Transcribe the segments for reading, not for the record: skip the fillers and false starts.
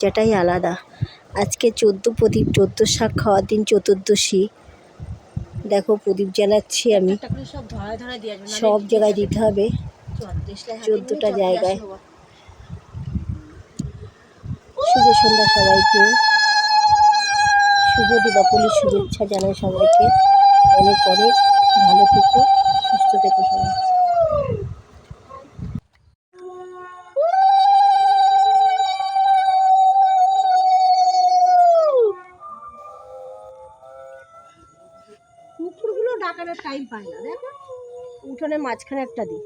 যেটাই আলাদা। আজকে 14 প্রদীপ, 14 শাক খাওয়ার দিন, চতুর্দশী। দেখো প্রদীপ জ্বালাচ্ছি আমি, সব জায়গায় দিতে হবে, 14টা জায়গায়। শুভ সন্ধ্যা সবাইকে, শুভ দীপাবলির শুভেচ্ছা জানাই সবাইকে। অনেক অনেক ভালো থেকো, সুস্থ থেকো সবাই। কুকুরগুলো ডাকানোর টাইম পায় না, দেখো উঠোনের মাঝখানে একটা দিই।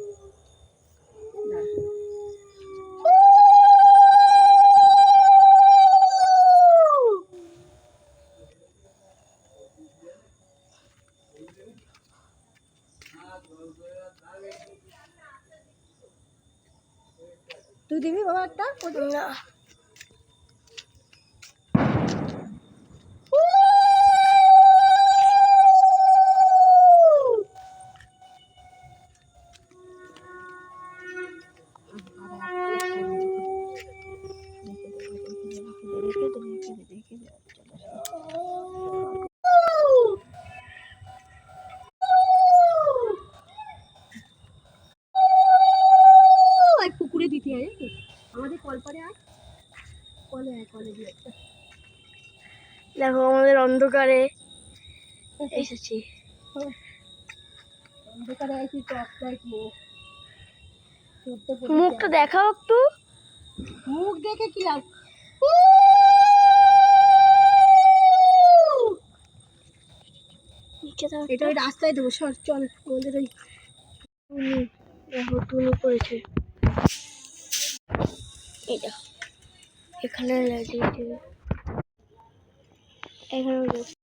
তুই দিবি বাবা একটা? না, পুকুরে দিতে হয় আমাদের কলপারে। আর কলে দিয়ে দেখো আমাদের অন্ধকারে এসেছি, অন্ধকারে এসেছি। মুখটা দেখাও একটু, মুখ দেখে কি লাভ? এটা ওই রাস্তায় দেবো, সর চল। আমাদের ওই দেখো টুনি করেছে, এটা এখানে লাগিয়েছে, এখানে